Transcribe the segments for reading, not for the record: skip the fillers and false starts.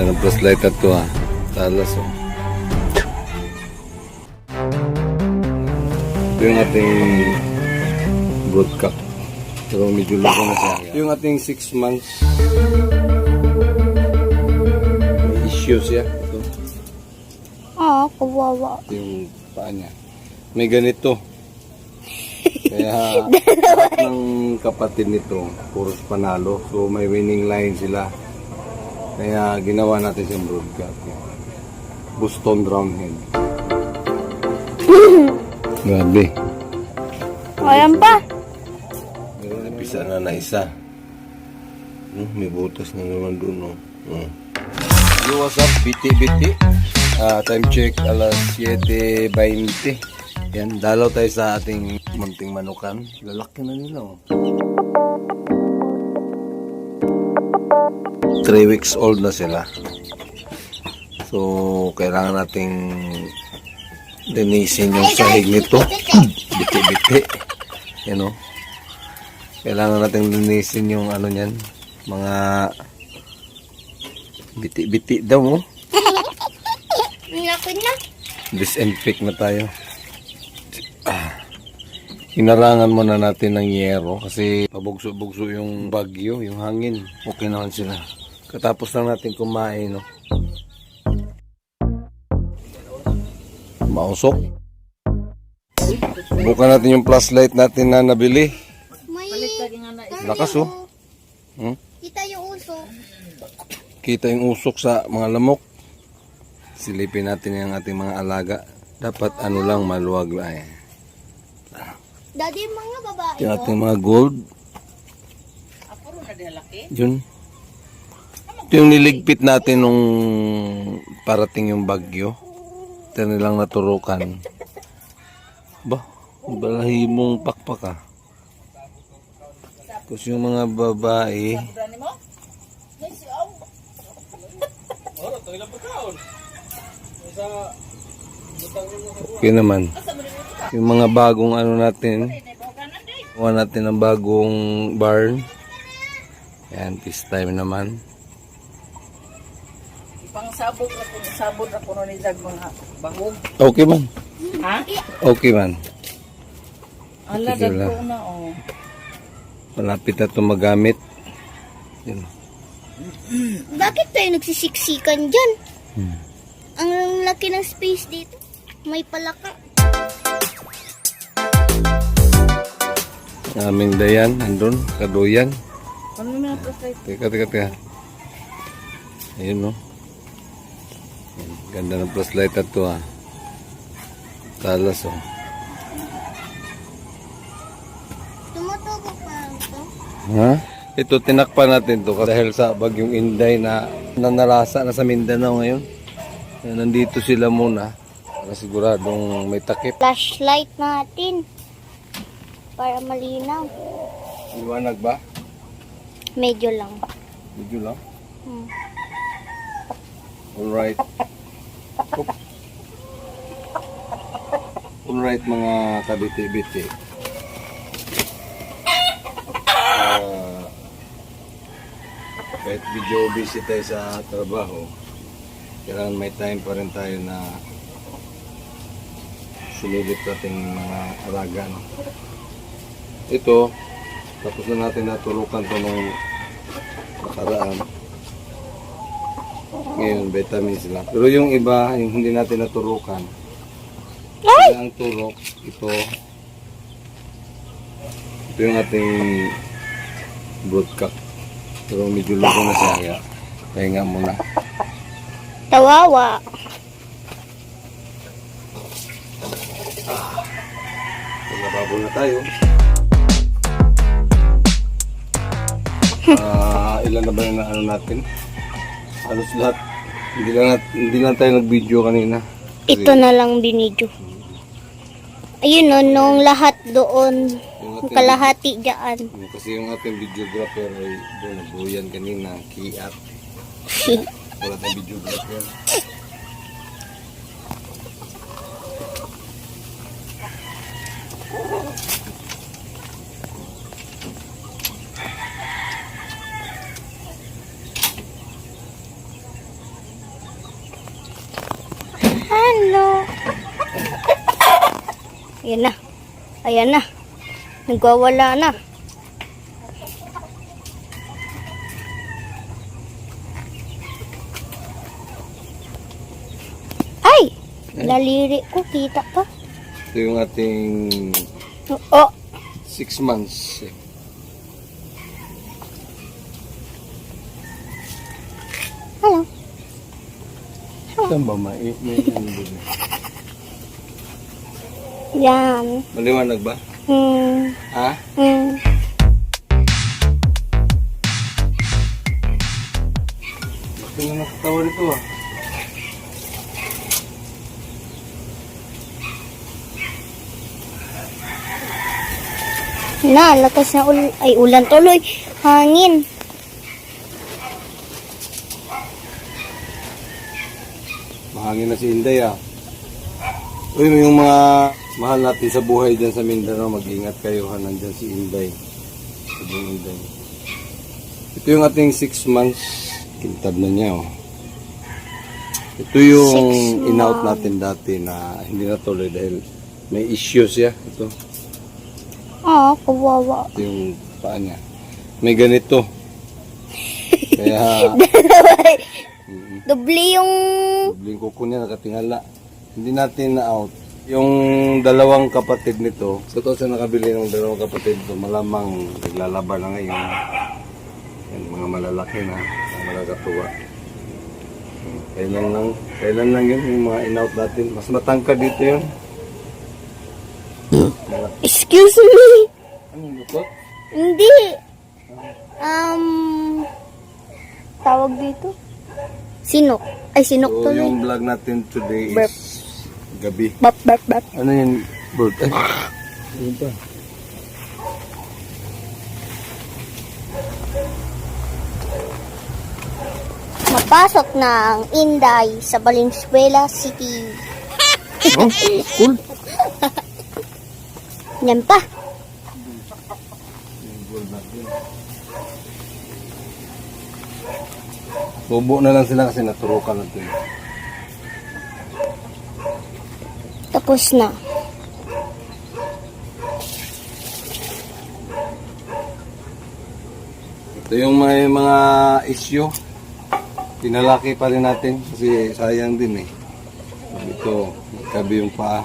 Ganda ng flashlight at to ha. Talas oh. Ito yung ating broadcast. Pero medyo luto na siya. Yung ating 6 months. May issues siya. Ito. Kawawa. Ito yung paa niya. May ganito. Kaya lahat ng kapatid nito, puros panalo. So may winning line sila. Kaya ginawa natin siyang broadcast. Boston Roundhead. Grabe. Ayan pa. Napisa na isa. May butas na naman doon. No? Yo, what's up? Biti. Time check, alas 7:20. Yan, dalaw tayo sa ating munting manukan. Lalaki na nila. 3 weeks old na sila. So, kailangan nating linisin yung sahig nito. Biti. Yan o. Kailangan nating linisin yung ano niyan. Mga biti daw mo. Laki na. Disinfect na tayo. Hinarangan muna natin ng yero kasi pabugso-bugso yung bagyo, yung hangin. Okay naman sila. Katapos lang natin kumain, no? Mausok. Subukan natin yung flashlight natin na nabili. May Lakas, oh. kita yung uso. Kita yung usok sa mga lamok. Silipin natin yung ating mga alaga. Dapat ano lang, maluwag lang eh. Daddy, mga babae Yung ating mga gold. Yun. Ito yung niligpit natin nung parating yung bagyo. Ito nilang naturukan. Ba, balahimong pakpak ah. Tapos yung mga babae. Okay naman. Yung mga bagong ano natin. Kuha natin ng bagong barn. Ayan, peace time naman. Sabot ako no ni Jag mga bangog. Okay man. Ha? Okay man. Ala Sige dag lang. ko na oh. Malapit na ito magamit. Yun. Bakit tayo nagsisiksikan dyan? Ang laki ng space dito. May palaka. Aming dayan, andun, kaduyan. Ano na flashlight? Teka. Ayun no. Ganda ng flashlight at to ha. Talas oh. Tumutubo pa ito. Ha? Ito tinakpan natin to dahil sa bagyong Inday na nanarasa na sa Mindanao ngayon. Nandito sila muna para siguradong may takip. Flashlight natin. Para malinaw. Liwanag ba? Medyo lang. Medyo lang. Hmm. Alright. Alright mga kabiti-biti. Kahit video busy tayo sa trabaho, kailangan may time pa rin tayo na sumilip natin mga alaga. No? Ito, tapos na natin naturukan ito nung nakaraan. Ngayon, vitamins lang. Pero yung iba, yung hindi natin naturukan, ang turok, ito yung ating broadcast. Pero medyo luto na siya, kaya pahinga muna. Tawawa. Nababo na tayo. Ilan na ba yung ano natin? Halos lahat. Hindi lang tayo nag-video kanina. Ito na lang binidyo. Ayun o, nung lahat doon. Yung kalahati dyan. Kasi yung ating videographer ay doon nagbuyan kanina, kiat. Wala tayong videographer. Ayan na. Ayan na. Nagwawala na. Ay! Laliri ko. Kita pa. Ito yung ating Oh. 6 months. Hello. Saan ba may ano ba? Yan. Maliwanag ba? Ha? Bakit na nakatawa nito ah? Na, lakas na ay ulan tuloy. Hangin. Mahangin na si Inday ah. Uy, yung mga mahal natin sa buhay dyan sa Mindanao, mag-ingat kayo ha, nandyan si Inday. Sabi ni Inday. Ito yung ating 6 months. Kintab na niya oh. Ito yung 6 in-out natin dati na hindi natuloy dahil may issues siya. Ito. Kawawa. Ito yung paa niya. May ganito. Kaya Doble yung... bling kuko niya nakatingala. Hindi natin na-out. Yung dalawang kapatid nito, totoo sa nakabili ng dalawang kapatid nito, malamang naglalaban na ngayon. Yan, mga malalaki na, malagatuwa. Kailan lang yun, yung mga in-out natin. Mas matangkad dito yun. Excuse me. Anong lukot? Hindi. Tawag dito. Sinok. Ay, sinok So, tuloy. yung vlog natin today is Burp. gabi. Bap, bap, bap. Ano yun, bird? Ay, yun pa. Mapasok na ang Inday sa Valenzuela City. Oh, cool. Yan pa. Tubo na lang sila kasi naturukan natin. Tapos na. Ito yung may mga issue. Pinalaki pa rin natin kasi sayang din eh. Ito, nagkabi yung paa.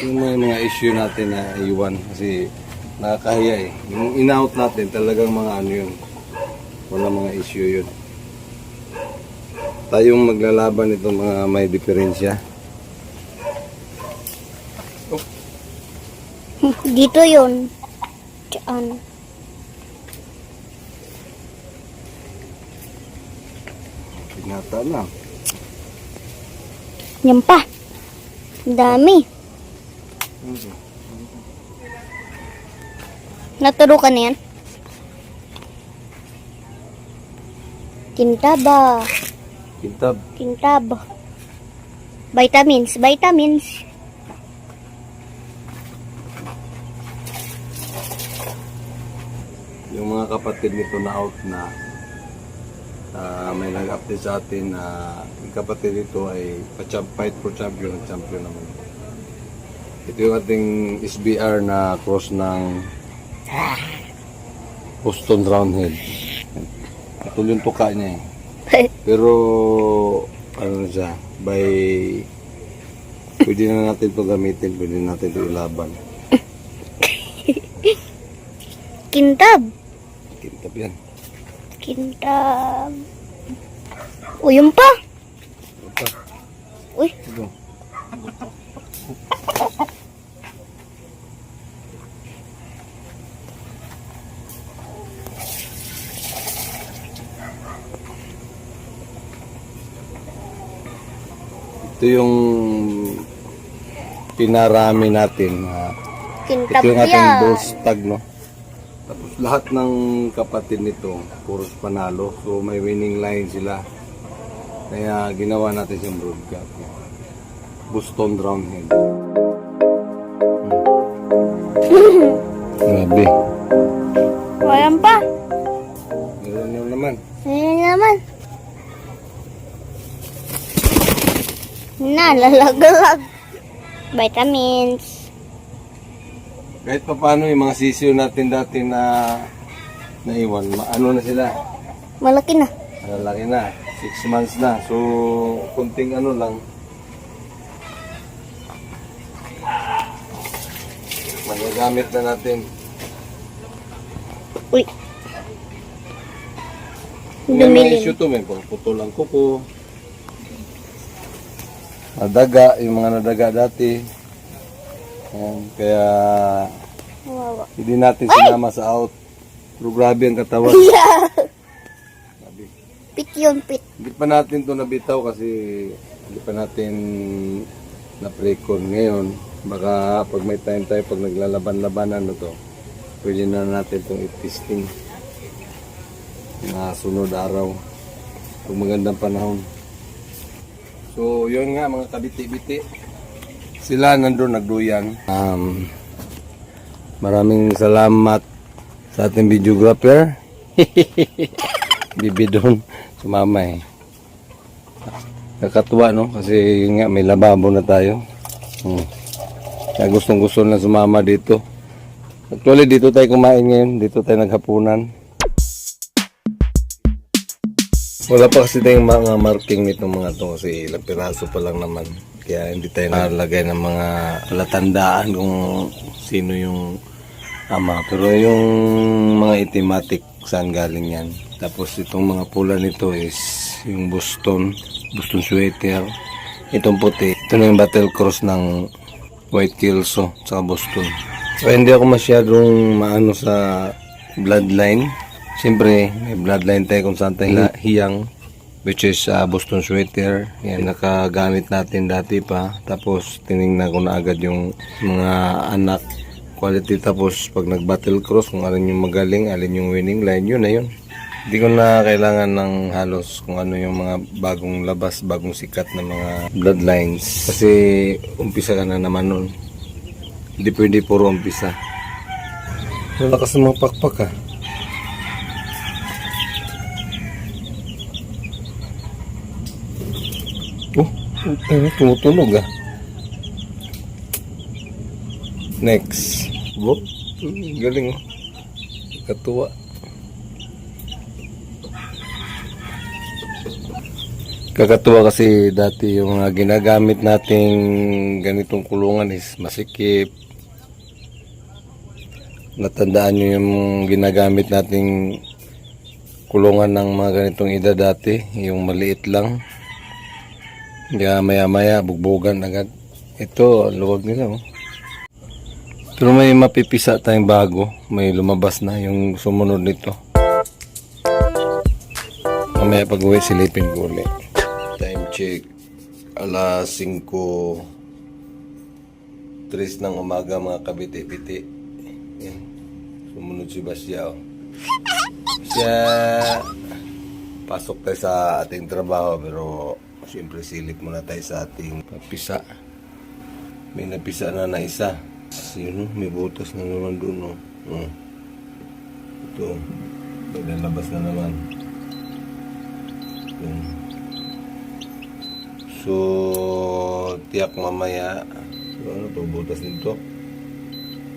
Yung may mga issue natin na iwan kasi nakakahiya eh. Yung in-out natin talagang mga ano yun. Wala mga issue yun. Tayong maglalaban itong mga may diferensya. Dito yun. Diyan. Pinata na. Yan pa. Ang dami. Naturo ka na yan? Kintab. Kintab. Kintab. Vitamins. Vitamins. Yung mga kapatid nito na out na may nag-update sa atin na yung kapatid nito ay fight for champion naman. Ito yung ating SBR na cross ng Boston Roundhead. Ito yung tuka niya eh. Pero ano na siya, pwede na natin ito gamitin, pwede na natin ito ilaban. Kintab. Kintab yan. Kintab. O, yun pa. Ito. Uy. Ito. Ito yung pinarami natin. Kintab Ito yung ating yan. balls tag, no? Tapos lahat ng kapatid nito, puros panalo. So may winning line sila. Kaya ginawa natin siyang broadcast. Boston Roundhead. Grabe. O, yan pa. Meron yun naman. Ayan naman. Na, lalagalag. Vitamins. Kahit pa paano yung mga sisiyo natin dati na naiwan, ano na sila? Malaki na. Malaki na, 6 months na. So, kunting ano lang. Magagamit na natin. Uy. May mga Dumilim. issue to, may putol ang kuko. Nadaga, yung mga nadaga dati. Ayan, kaya Wawa. hindi natin sinama sa out. Pero grabe ang katawan. Grabe. Pit yun, pit. Hindi pa natin to nabitaw kasi hindi pa natin na-precon ngayon. Baka pag may time tayo, pag naglalaban-labanan na to, pwede na natin itong i-testing na sunod araw. Pag magandang panahon. So, yun nga mga kabiti-biti. Sila nandun nagduyan. Maraming salamat sa ating videographer. Bibi doon, sumama eh. Nakatuwa no, kasi yun nga may lababo na tayo. Kaya gustong gusto na sumama dito. Actually dito tayo kumain ngayon, dito tayo naghapunan. Wala pa kasi tayong mga marking nitong mga to kasi ilang piraso pa lang naman. Kaya hindi tayo nalagay ng mga palatandaan kung sino yung ama. Pero yung mga itimatic saan galing yan. Tapos itong mga pula nito is yung Boston sweater. Itong puti, ito na yung battle cross ng White Kelso sa Boston. So hindi ako masyadong maano sa bloodline. Siyempre, may bloodline tayo kung saan tayo hiyang, which is Boston sweater. Yan, nakagamit natin dati pa. Tapos, tinignan ko na agad yung mga anak quality. Tapos, pag nag-battle cross, kung alin yung magaling, alin yung winning line, yun na yun. Hindi ko na kailangan ng halos kung ano yung mga bagong labas, bagong sikat na mga bloodlines. Kasi, umpisa ka na naman nun. Hindi pwede puro umpisa. Malakas ng mga pakpak ha. Tumutunog ah. Next. Bo, galing oh. Katuwa. Kakatuwa kasi dati yung mga ginagamit nating ganitong kulungan is masikip. Natandaan nyo yung ginagamit nating kulungan ng mga ganitong edad dati. Yung maliit lang. Kaya maya-maya, bugbogan agad. Ito, luwag nila. Oh. Pero may mapipisa tayong bago. May lumabas na yung sumunod nito. Mamaya pag-uwi, silipin ko ulit. Time check. Alas 5:03 ng umaga mga kabiti-biti. Yan. Sumunod si Basya. Oh. Basya! Pasok tayo sa ating trabaho pero siyempre silip muna tayo sa ating pisa. May napisa na isa. Sino? May butas na naman doon. No? Ito. May lalabas na naman. So, tiyak mamaya. So, ano to? Butas nito.